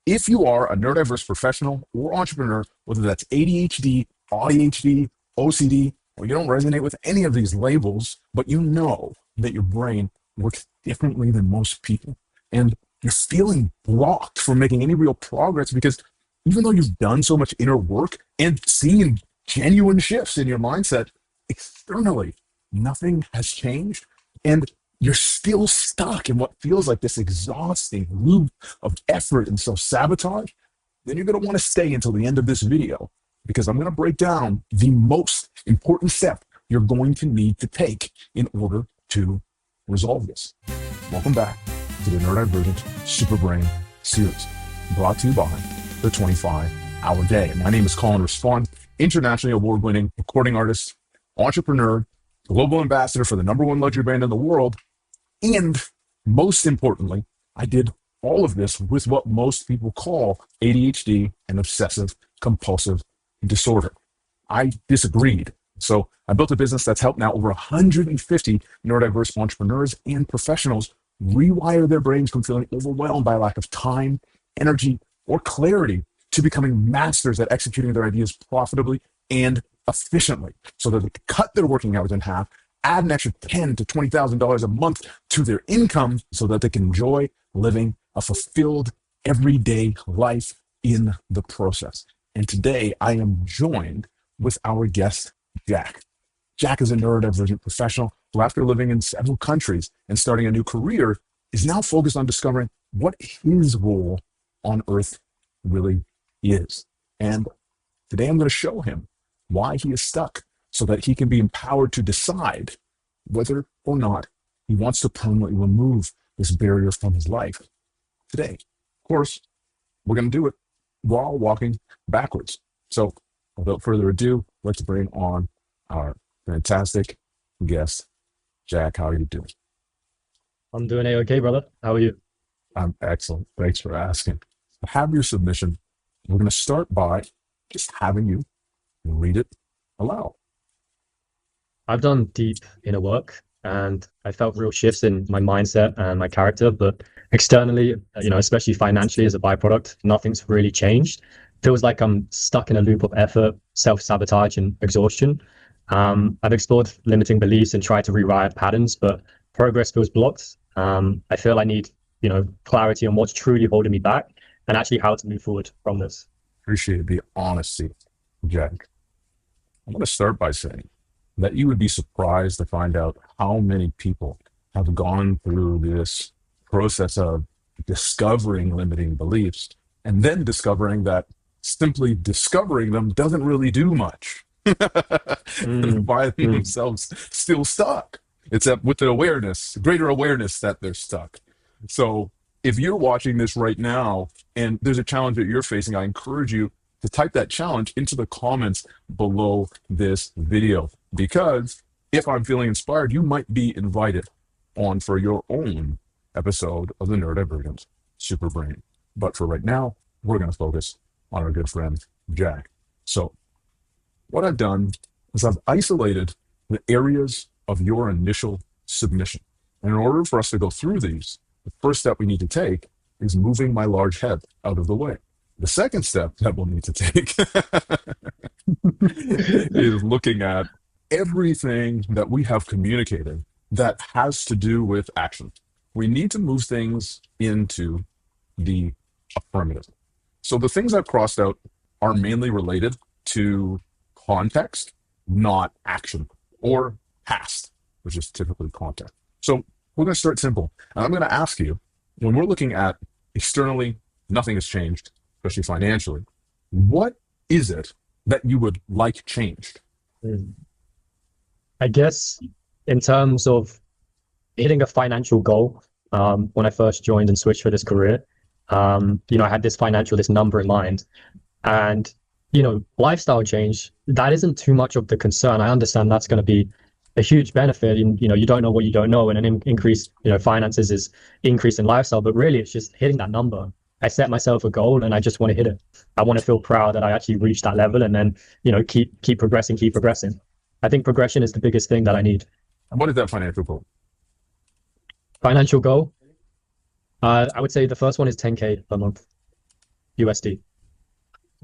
If you are a neurodiverse professional or entrepreneur, whether that's ADHD, ADHD, OCD, or you don't resonate with any of these labels, but you know that your brain works differently than most people, and you're feeling blocked from making any real progress because even though you've done so much inner work and seen genuine shifts in your mindset, externally, nothing has changed. And you're still stuck in what feels like this exhausting loop of effort and self-sabotage, then you're going to want to stay until the end of this video, because I'm going to break down the most important step you're going to need to take in order to resolve this. Welcome back to the Neurodivergent Superbrain series, brought to you by the 25-Hour Day. My name is Colin Respond, internationally award-winning recording artist, entrepreneur, global ambassador for the #1 luxury brand in the world, and most importantly, I did all of this with what most people call ADHD and obsessive compulsive disorder. I disagreed. So I built a business that's helped now over 150 neurodiverse entrepreneurs and professionals rewire their brains from feeling overwhelmed by a lack of time, energy, or clarity to becoming masters at executing their ideas profitably and efficiently, so that they can cut their working hours in half, add an extra $10,000 to $20,000 a month to their income, so that they can enjoy living a fulfilled everyday life in the process. And today I am joined with our guest, Jack. Jack is a neurodivergent professional who, after living in several countries and starting a new career, is now focused on discovering what his role on earth really is. And today I'm going to show him why he is stuck, so that he can be empowered to decide whether or not he wants to permanently remove this barrier from his life today. Of course, we're going to do it while walking backwards. So without further ado, let's bring on our fantastic guest, Jack. How are you doing? I'm doing okay, brother. How are you? I'm excellent. Thanks for asking. Have your submission. We're going to start by just having you read it aloud. I've done deep inner work and I felt real shifts in my mindset and my character, but externally, especially financially as a byproduct, nothing's really changed. Feels like I'm stuck in a loop of effort, self-sabotage, and exhaustion. I've explored limiting beliefs and tried to rewrite patterns, but progress feels blocked. I feel I need, clarity on what's truly holding me back and actually how to move forward from this. Appreciate the honesty, Jack. I'm going to start by saying that you would be surprised to find out how many people have gone through this process of discovering limiting beliefs and then discovering that simply discovering them doesn't really do much. And find themselves still stuck. It's with the awareness, greater awareness that they're stuck. So if you're watching this right now and there's a challenge that you're facing, I encourage you to type that challenge into the comments below this video, because if I'm feeling inspired, you might be invited on for your own episode of the Neurodivergent Superbrain. But for right now, we're going to focus on our good friend, Jack. So what I've done is I've isolated the areas of your initial submission. And in order for us to go through these, the first step we need to take is moving my large head out of the way. The second step that we'll need to take is looking at everything that we have communicated that has to do with action. We need to move things into the affirmative. So the things I've crossed out are mainly related to context, not action, or past, which is typically context. So we're going to start simple. And I'm going to ask you, when we're looking at externally, nothing has changed, especially financially, what is it that you would like changed? I guess in terms of hitting a financial goal, when I first joined and switched for this career, I had this number in mind, and, lifestyle change, that isn't too much of the concern. I understand that's going to be a huge benefit. And, you don't know what you don't know, and an increase, finances is increase in lifestyle, but really it's just hitting that number. I set myself a goal and I just want to hit it. I want to feel proud that I actually reached that level, and then, keep progressing. I think progression is the biggest thing that I need. And what is that financial goal? Financial goal? I would say the first one is 10K per month. USD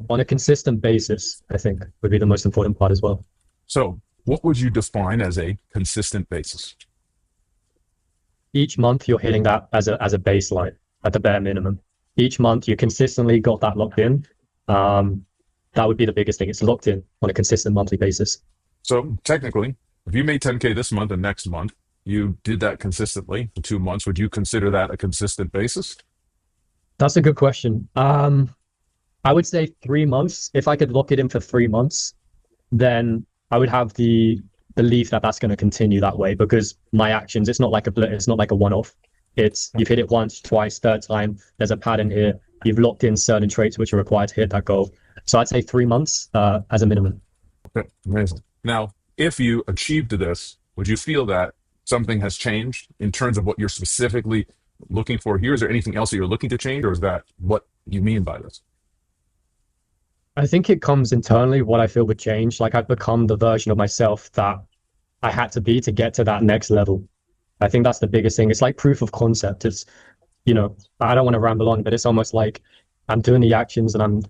on a consistent basis, I think would be the most important part as well. So what would you define as a consistent basis? Each month you're hitting that as a baseline at the bare minimum. Each month you consistently got that locked in. That would be the biggest thing. It's locked in on a consistent monthly basis. So technically, if you made 10K this month and next month, you did that consistently for 2 months, would you consider that a consistent basis? That's a good question. I would say 3 months. If I could lock it in for 3 months, then I would have the belief that that's going to continue that way, because my actions, it's not like a one-off. It's you've hit it once, twice, third time. There's a pattern here. You've locked in certain traits which are required to hit that goal. So I'd say 3 months as a minimum. Okay, amazing. Now, if you achieved this, would you feel that something has changed in terms of what you're specifically looking for here? Is there anything else that you're looking to change, or is that what you mean by this? I think it comes internally, what I feel would change. Like I've become the version of myself that I had to be to get to that next level. I think that's the biggest thing. It's like proof of concept. It's, I don't want to ramble on, but it's almost like I'm doing the actions and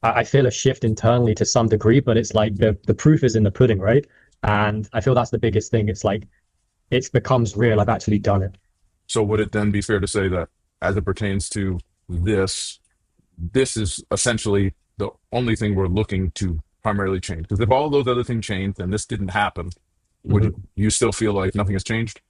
I feel a shift internally to some degree, but it's like the proof is in the pudding, right? And I feel that's the biggest thing. It's like, it becomes real. I've actually done it. So would it then be fair to say that as it pertains to this is essentially the only thing we're looking to primarily change? Because if all those other things changed and this didn't happen, would you still feel like nothing has changed?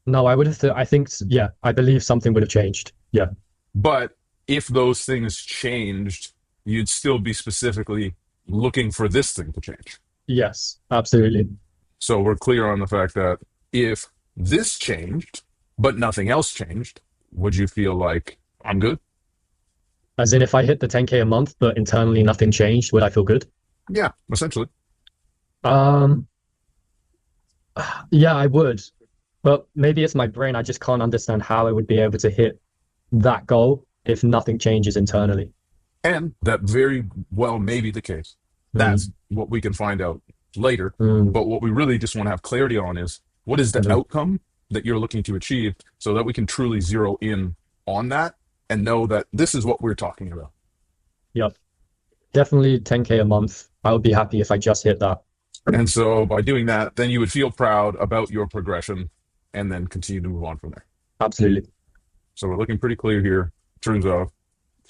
No, I think, yeah, I believe something would have changed. Yeah. But if those things changed, you'd still be specifically looking for this thing to change. Yes, absolutely. So we're clear on the fact that if this changed, but nothing else changed, would you feel like I'm good? As in, if I hit the 10K a month, but internally nothing changed, would I feel good? Yeah, essentially. Um, yeah, I would. But maybe it's my brain. I just can't understand how I would be able to hit that goal if nothing changes internally. And that very well may be the case. That's what we can find out later. But what we really just want to have clarity on is what is the outcome that you're looking to achieve, so that we can truly zero in on that and know that this is what we're talking about. Yep. Definitely 10K a month. I would be happy if I just hit that. And so by doing that, then you would feel proud about your progression and then continue to move on from there. Absolutely. So we're looking pretty clear here in terms of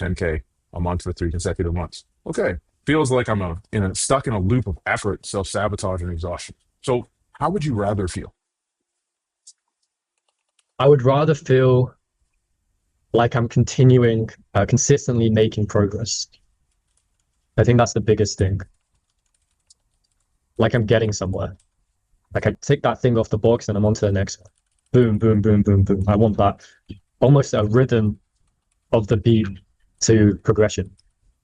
10K a month for 3 consecutive months. Okay. Feels like I'm stuck in a loop of effort, self-sabotage, and exhaustion. So how would you rather feel? I would rather feel like I'm continuing, consistently making progress. I think that's the biggest thing. Like I'm getting somewhere. Like I take that thing off the box and I'm on to the next one. Boom, boom, boom, boom, boom. I want that almost a rhythm of the beat to progression.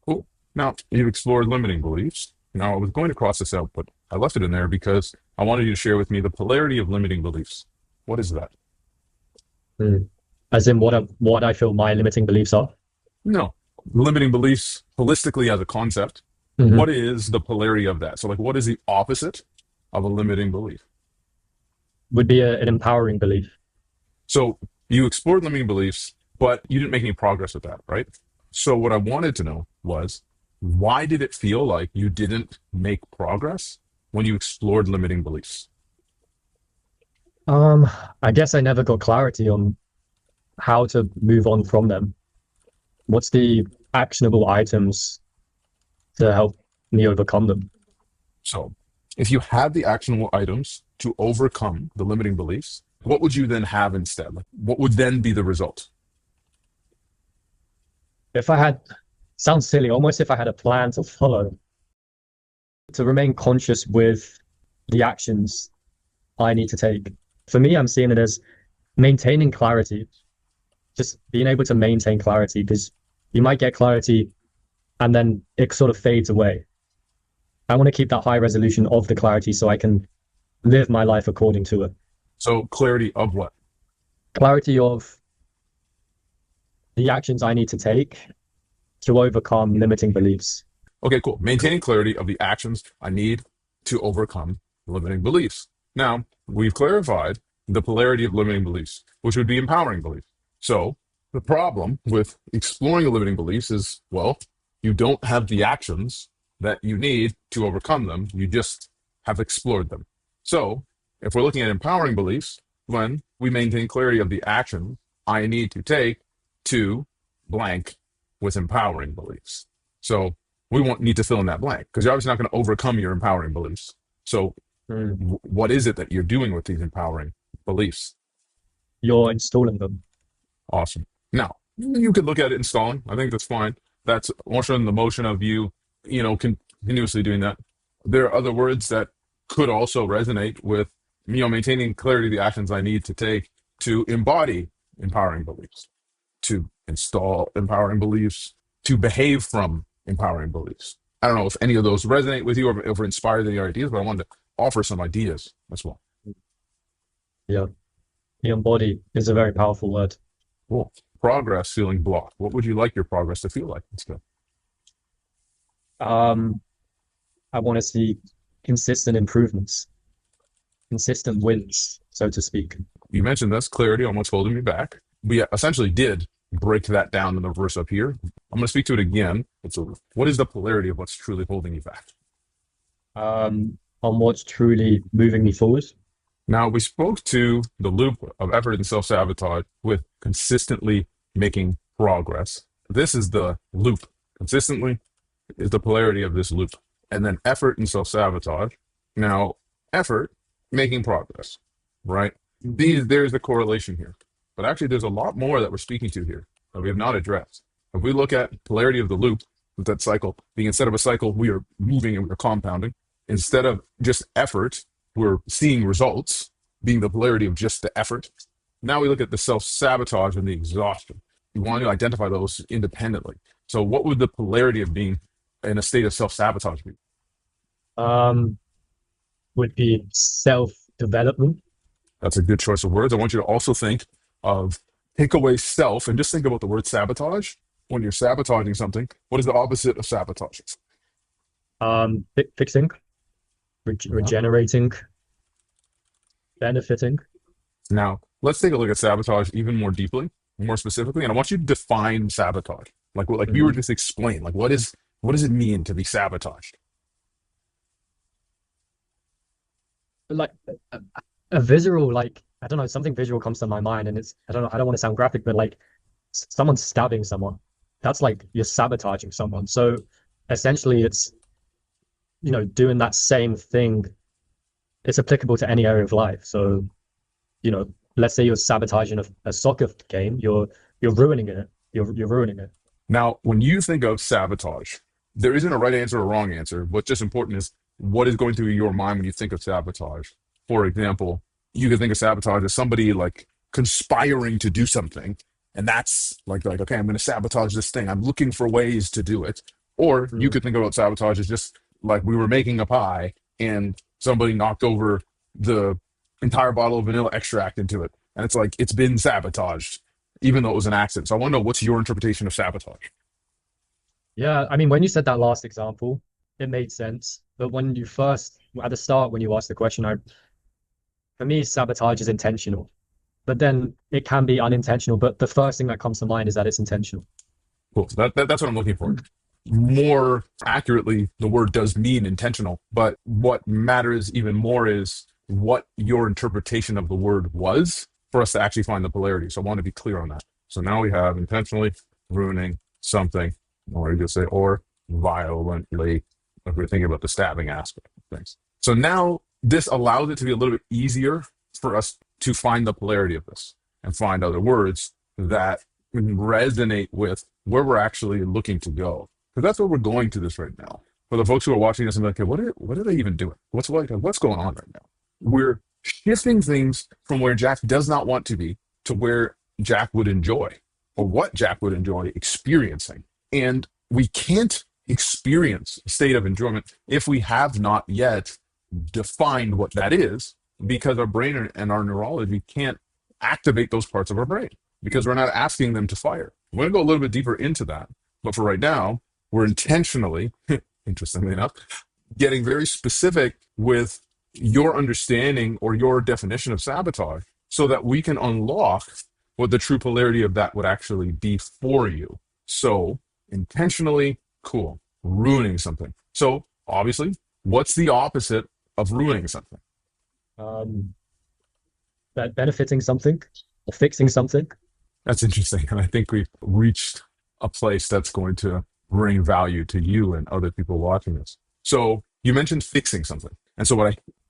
Cool. Now, you've explored limiting beliefs. Now, I was going to cross this out, but I left it in there because I wanted you to share with me the polarity of limiting beliefs. What is that? As in what I feel my limiting beliefs are? No. Limiting beliefs holistically as a concept. What is the polarity of that? So, like, what is the opposite of a limiting belief? Would be an empowering belief. So you explored limiting beliefs, but you didn't make any progress with that, right? So what I wanted to know was, why did it feel like you didn't make progress when you explored limiting beliefs? I guess I never got clarity on how to move on from them. What's the actionable items to help me overcome them? So if you had the actionable items to overcome the limiting beliefs, what would you then have instead? Like, what would then be the result? If I had, sounds silly, almost if I had a plan to follow, to remain conscious with the actions I need to take. For me, I'm seeing it as maintaining clarity, just being able to maintain clarity, because you might get clarity and then it sort of fades away. I want to keep that high resolution of the clarity so I can live my life according to it. So clarity of what? Clarity of the actions I need to take to overcome limiting beliefs. Okay, cool. Maintaining clarity of the actions I need to overcome limiting beliefs. Now, we've clarified the polarity of limiting beliefs, which would be empowering beliefs. So The problem with exploring the limiting beliefs is, well, you don't have the actions that you need to overcome them. You just have explored them. So, if we're looking at empowering beliefs, when we maintain clarity of the action I need to take to blank with empowering beliefs. So, we won't need to fill in that blank because you're obviously not going to overcome your empowering beliefs. So, what is it that you're doing with these empowering beliefs? You're installing them. Awesome. Now, you could look at it installing. I think that's fine. That's also in the motion of you, continuously doing that. There are other words that could also resonate with, maintaining clarity of the actions I need to take to embody empowering beliefs, to install empowering beliefs, to behave from empowering beliefs. I don't know if any of those resonate with you or inspired any ideas, but I wanted to offer some ideas as well. Yeah. The embody is a very powerful word. Cool. Progress feeling blocked. What would you like your progress to feel like? Let's go. I want to see consistent improvements, consistent wins, so to speak. You mentioned this clarity on what's holding me back. We essentially did break that down in the verse up here. I'm going to speak to it again. What is the polarity of what's truly holding you back? On what's truly moving me forward. Now, we spoke to the loop of effort and self-sabotage with consistently making progress. This is the loop. Consistently is the polarity of this loop. And then effort and self-sabotage. Now, effort, making progress, right? There's the correlation here. But actually, there's a lot more that we're speaking to here that we have not addressed. If we look at polarity of the loop, with that cycle being, instead of a cycle, we are moving and we're compounding. Instead of just effort, we're seeing results, being the polarity of just the effort. Now we look at the self-sabotage and the exhaustion. We want to identify those independently. So what would the polarity of being in a state of self-sabotage be? Would be self-development. That's a good choice of words. I want you to also think of, take away self and just think about the word sabotage. When you're sabotaging something, what is the opposite of sabotage? Fixing, regenerating, benefiting. Now, let's take a look at sabotage even more deeply, more specifically, and I want you to define sabotage. Like you were just explain, like what does it mean to be sabotaged? Like a visual, like, I don't know, something visual comes to my mind, and it's, I don't want to sound graphic, but like someone stabbing someone, that's like you're sabotaging someone. So essentially it's, doing that same thing. It's applicable to any area of life. So, let's say you're sabotaging a soccer game, you're ruining it. You're ruining it. Now, when you think of sabotage, there isn't a right answer or a wrong answer. What's just important is what is going through your mind when you think of sabotage. For example, you could think of sabotage as somebody like conspiring to do something, and that's like okay, I'm going to sabotage this thing. I'm looking for ways to do it. Or you could think about sabotage as just like we were making a pie and somebody knocked over the entire bottle of vanilla extract into it, and it's like it's been sabotaged, even though it was an accident. So I want to know, what's your interpretation of sabotage? Yeah, I mean, when you said that last example, it made sense. But when you first, at the start, when you asked the question, for me, sabotage is intentional. But then it can be unintentional. But the first thing that comes to mind is that it's intentional. Cool. So that's what I'm looking for. More accurately, the word does mean intentional, but what matters even more is what your interpretation of the word was for us to actually find the polarity. So I want to be clear on that. So now we have intentionally ruining something, or you just say, or violently, if we're thinking about the stabbing aspect of things. So now this allows it to be a little bit easier for us to find the polarity of this and find other words that resonate with where we're actually looking to go. Because that's where we're going to this right now. For the folks who are watching this and like, okay, what are they even doing? What's going on right now? We're shifting things from where Jack does not want to be to where Jack would enjoy, or what Jack would enjoy experiencing. And we can't experience a state of enjoyment if we have not yet defined what that is, because our brain and our neurology can't activate those parts of our brain because we're not asking them to fire. We're going to go a little bit deeper into that. But for right now, we're intentionally, interestingly enough, getting very specific with your understanding or your definition of sabotage so that we can unlock what the true polarity of that would actually be for you. So intentionally, cool, ruining something. So obviously, what's the opposite of ruining something? Um, benefiting something or fixing something. That's interesting. And I think we've reached a place that's going to bring value to you and other people watching this. So you mentioned fixing something. And so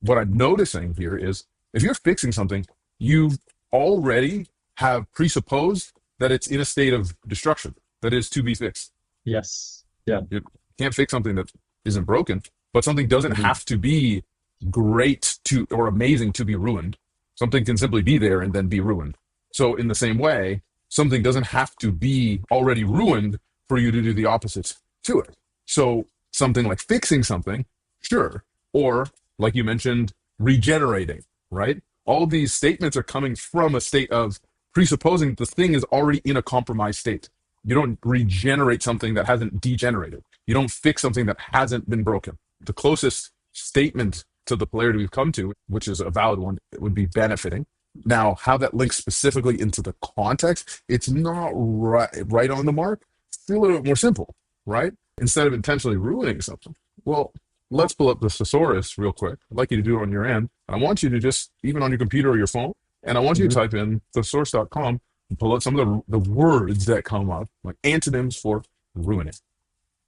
what I'm noticing here is if you're fixing something, you already have presupposed that it's in a state of destruction, that is to be fixed. Yes. Yeah. You can't fix something that isn't broken, but something doesn't Mhm. have to be great to or amazing to be ruined. Something can simply be there and then be ruined. So in the same way, something doesn't have to be already ruined for you to do the opposite to it. So something like fixing something, sure. Or like you mentioned, regenerating, right? All of these statements are coming from a state of presupposing that the thing is already in a compromised state. You don't regenerate something that hasn't degenerated. You don't fix something that hasn't been broken. The closest statement to the polarity we've come to, which is a valid one, it would be benefiting. Now, how that links specifically into the context, it's not right on the mark. It's a little bit more simple, right? Instead of intentionally ruining something. Well, let's pull up the thesaurus real quick. I'd like you to do it on your end. I want you to just, even on your computer or your phone, and I want you to Mhm. type in thesaurus.com and pull out some of the words that come up, like antonyms for ruining.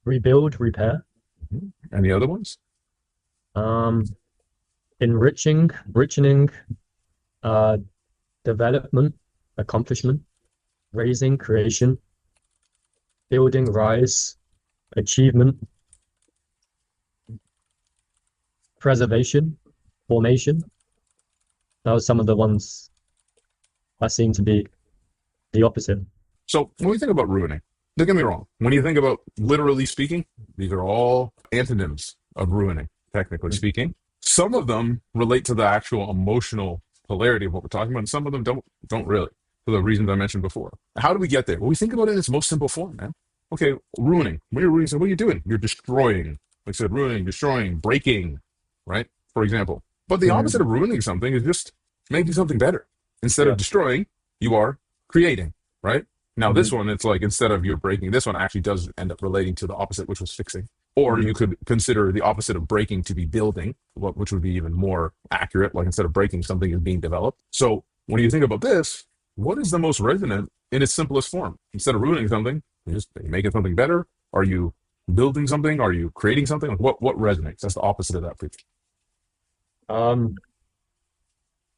Rebuild, repair. Mhm. Any other ones? Um, enriching, richening, uh, development, accomplishment, raising, creation, building, rise, achievement, preservation, formation. That was some of the ones that seem to be the opposite. So when we think about ruining, don't get me wrong. When you think about literally speaking, these are all antonyms of ruining, technically speaking. Some of them relate to the actual emotional polarity of what we're talking about, and some of them don't really, for the reasons I mentioned before. How do we get there? Well, we think about it in its most simple form, man. Okay, ruining. When you're ruining, so what are you doing? You're destroying. Like I said, ruining, destroying, breaking, right? For example. But the opposite of Mhm. ruining something is just making something better. Instead of Yeah. destroying, you are creating, right? Now, this Mhm. one, it's like instead of you're breaking, this one actually does end up relating to the opposite, which was fixing. Or you Mhm. could consider the opposite of breaking to be building, which would be even more accurate. Like instead of breaking, something is being developed. So when you think about this, what is the most resonant in its simplest form? Instead of ruining something, you're just making something better. Are you building something? Are you creating something? Like what resonates? That's the opposite of that. Um,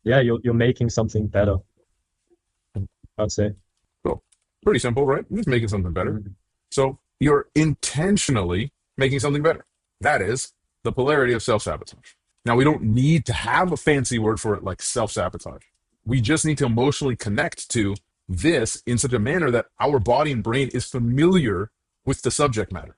yeah, you're making something better, I'd say. So pretty simple, right? You're just making something better. Mhm. So you're intentionally making something better. That is the polarity of self sabotage. Now, we don't need to have a fancy word for it like self sabotage. We just need to emotionally connect to this in such a manner that our body and brain is familiar with the subject matter.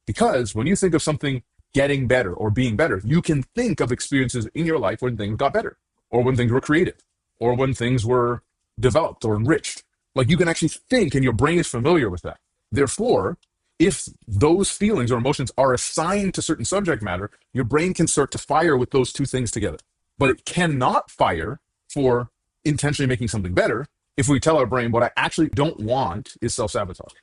Because when you think of something getting better or being better, you can think of experiences in your life when things got better, or when things were created, or when things were developed or enriched. Like you can actually think, and your brain is familiar with that. Therefore, if those feelings or emotions are assigned to certain subject matter, your brain can start to fire with those two things together. But it cannot fire for intentionally making something better if we tell our brain what I actually don't want is self sabotage.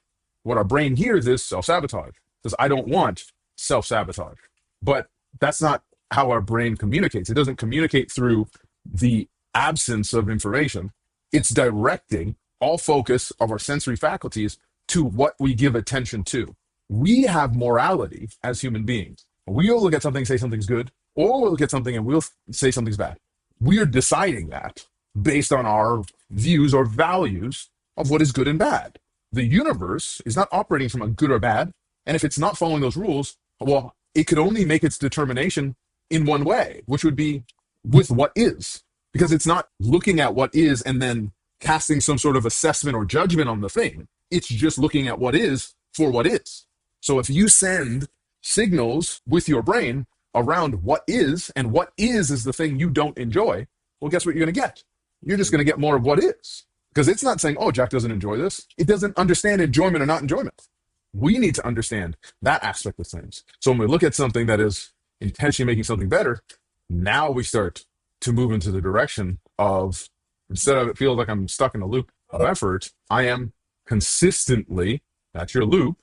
What our brain hears is self sabotage because I don't want self sabotage. But that's not how our brain communicates. It doesn't communicate through the absence of information, it's directing all focus of our sensory faculties to what we give attention to. We have morality as human beings. We'll look at something, say something's good, or we'll look at something and we'll say something's bad. We are deciding that based on our views or values of what is good and bad. The universe is not operating from a good or bad. And if it's not following those rules, well, it could only make its determination in one way, which would be with what is, because it's not looking at what is and then casting some sort of assessment or judgment on the thing. It's just looking at what is for what is. So if you send signals with your brain around what is, and what is the thing you don't enjoy, well, guess what you're going to get? You're just going to get more of what is. Because it's not saying, oh, Jack doesn't enjoy this. It doesn't understand enjoyment or not enjoyment. We need to understand that aspect of things. So when we look at something that is intentionally making something better, now we start to move into the direction of instead of it feels like I'm stuck in a loop, of effort, I am consistently, that's your loop,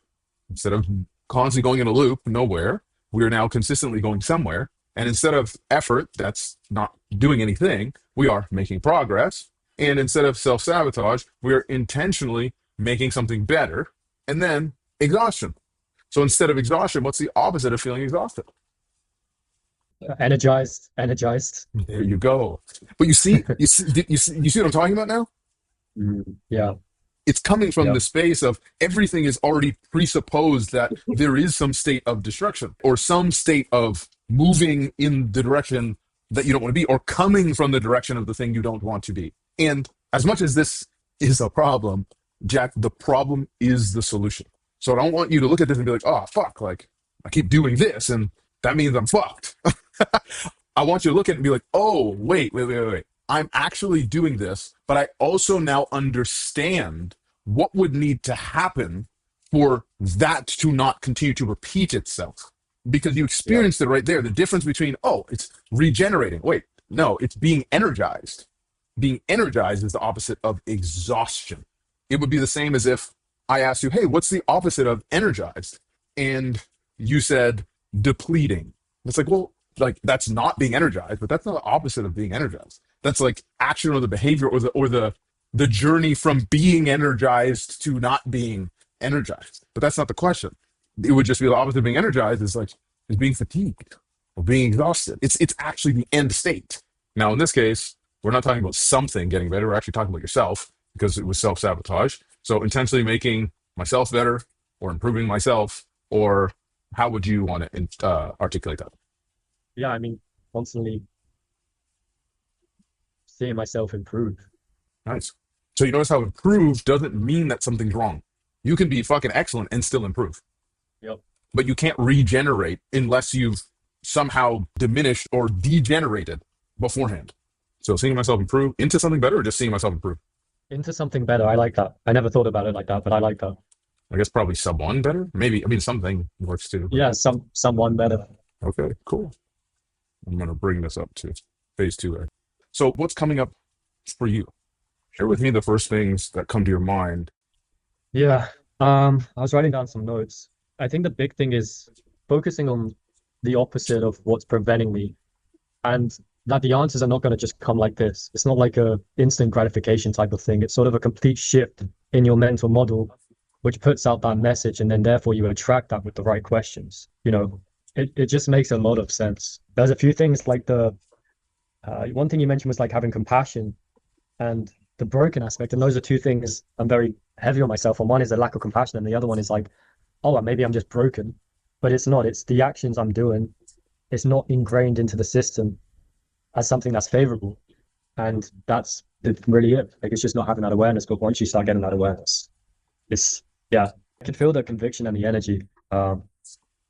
instead of constantly going in a loop nowhere, we are now consistently going somewhere. And instead of effort, that's not doing anything, we are making progress. And instead of self sabotage, we are intentionally making something better. And then exhaustion. So instead of exhaustion, what's the opposite of feeling exhausted? Energized, energized. There you go. But you see what I'm talking about now? Yeah, It's coming from yeah, the space of everything is already presupposed that there is some state of destruction or some state of moving in the direction that you don't want to be or coming from the direction of the thing you don't want to be. And as much as this is a problem, Jack, the problem is the solution. So I don't want you to look at this and be like, oh, fuck, like I keep doing this and that means I'm fucked. I want you to look at it and be like, oh, wait. I'm actually doing this, but I also now understand what would need to happen for that to not continue to repeat itself. Because you yeah, experienced it right there. The difference between, oh, it's regenerating. Wait, no, it's being energized. Being energized is the opposite of exhaustion. It would be the same as if I asked you, hey, what's the opposite of energized? And you said depleting. It's like, well, like that's not being energized, but that's not the opposite of being energized. That's like action or the behavior or the journey from being energized to not being energized. But that's not the question. It would just be the opposite of being energized is being fatigued or being exhausted. It's actually the end state. Now in this case, we're not talking about something getting better. We're actually talking about yourself because it was self-sabotage. So intentionally making myself better or improving myself, or how would you want to articulate that? yeah. I mean, constantly seeing myself improve. Nice. So you notice how improve doesn't mean that something's wrong. You can be fucking excellent and still improve, Yep. but you can't regenerate unless you've somehow diminished or degenerated beforehand. So seeing myself improve into something better or just seeing myself improve? Into something better. I like that. I never thought about it like that, but I like that. I guess probably sub one better. Maybe, I mean, something works too. Yeah, someone better. Okay, cool. I'm going to bring this up to phase two there. So what's coming up for you? Share with me the first things that come to your mind. Yeah. I was writing down some notes. I think the big thing is focusing on the opposite of what's preventing me, and that the answers are not going to just come like this. It's not like a instant gratification type of thing. It's sort of a complete shift in your mental model, which puts out that message, and then therefore you attract that with the right questions. It just makes a lot of sense. There's a few things like the one thing you mentioned was like having compassion and the broken aspect, and those are two things I'm very heavy on myself on. One is a lack of compassion, and the other one is like, oh, maybe I'm just broken, but it's not. It's the actions I'm doing. It's not ingrained into the system as something that's favorable, and that's really it. Like it's just not having that awareness. But once you start getting that awareness, it's yeah, I can feel the conviction and the energy.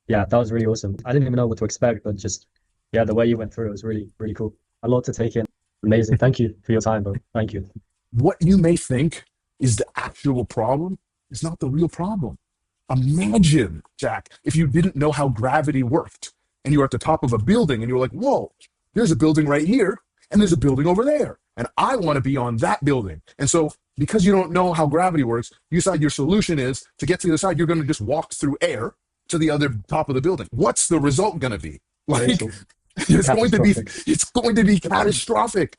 Yeah, that was really awesome. I didn't even know what to expect, but just yeah, the way you went through it was really, really cool. A lot to take in. Amazing. Thank you for your time, bro. Thank you. What you may think is the actual problem is not the real problem. Imagine, Jack, if you didn't know how gravity worked and you were at the top of a building and you were like, whoa, there's a building right here and there's a building over there. And I want to be on that building. And so because you don't know how gravity works, you decide your solution is to get to the other side, you're going to just walk through air to the other top of the building. What's the result going to be? Like, it's going to be catastrophic.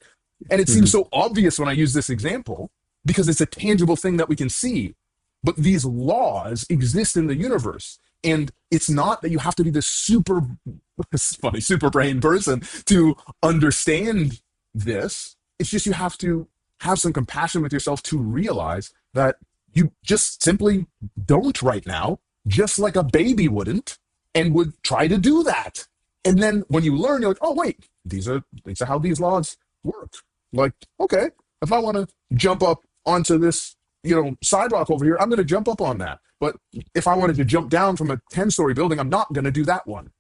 And it seems so obvious when I use this example because it's a tangible thing that we can see. But these laws exist in the universe. And it's not that you have to be this super brain person to understand this. It's just you have to have some compassion with yourself to realize that you just simply don't right now, just like a baby wouldn't, and would try to do that. And then when you learn, you're like, oh, wait, these are how these laws work. Like, okay, if I want to jump up onto this, sidewalk over here, I'm going to jump up on that. But if I wanted to jump down from a 10-story building, I'm not going to do that one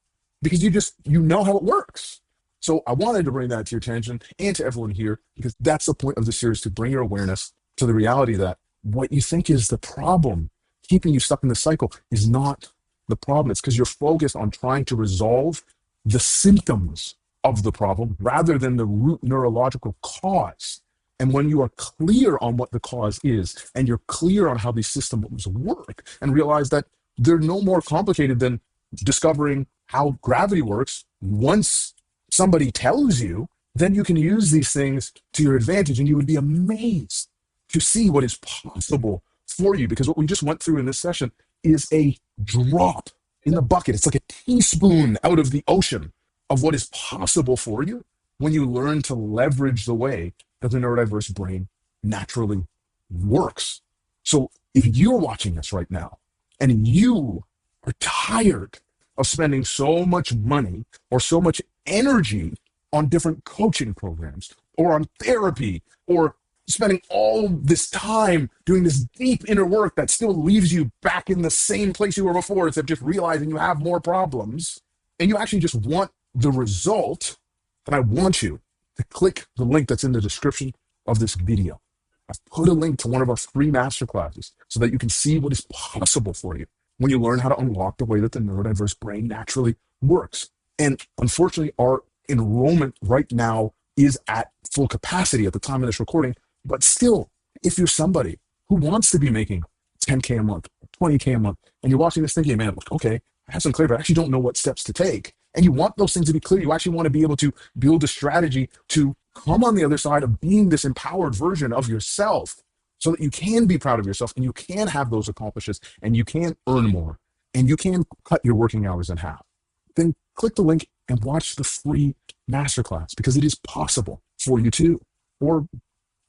because you know how it works. So I wanted to bring that to your attention and to everyone here because that's the point of the series, to bring your awareness to the reality that what you think is the problem, keeping you stuck in the cycle, is not the problem. It's because you're focused on trying to resolve the symptoms of the problem rather than the root neurological cause. And when you are clear on what the cause is, and you're clear on how these systems work, and realize that they're no more complicated than discovering how gravity works, once somebody tells you, then you can use these things to your advantage, and you would be amazed to see what is possible for you. Because what we just went through in this session is a drop in the bucket. It's like a teaspoon out of the ocean of what is possible for you when you learn to leverage the way that the neurodiverse brain naturally works. So if you're watching this right now and you are tired of spending so much money or so much energy on different coaching programs or on therapy, or spending all this time doing this deep inner work that still leaves you back in the same place you were before, instead of just realizing you have more problems, and you actually just want the result, then I want you to click the link that's in the description of this video. I've put a link to one of our free masterclasses so that you can see what is possible for you when you learn how to unlock the way that the neurodiverse brain naturally works. And unfortunately, our enrollment right now is at full capacity at the time of this recording. But still, if you're somebody who wants to be making 10K a month, 20K a month, and you're watching this thinking, man, okay, I have some clarity, but I actually don't know what steps to take. And you want those things to be clear. You actually want to be able to build a strategy to come on the other side of being this empowered version of yourself, so that you can be proud of yourself and you can have those accomplishments and you can earn more and you can cut your working hours in half. Then click the link and watch the free masterclass, because it is possible for you too, or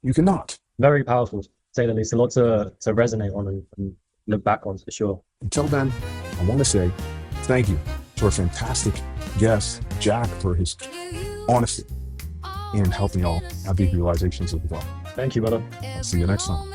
you cannot. Very powerful, to say the least. A lot to resonate on and look back on, for sure. Until then, I want to say thank you to our fantastic guest, Jack, for his honesty in helping y'all have these realizations as well. Thank you, brother. I'll see you next time.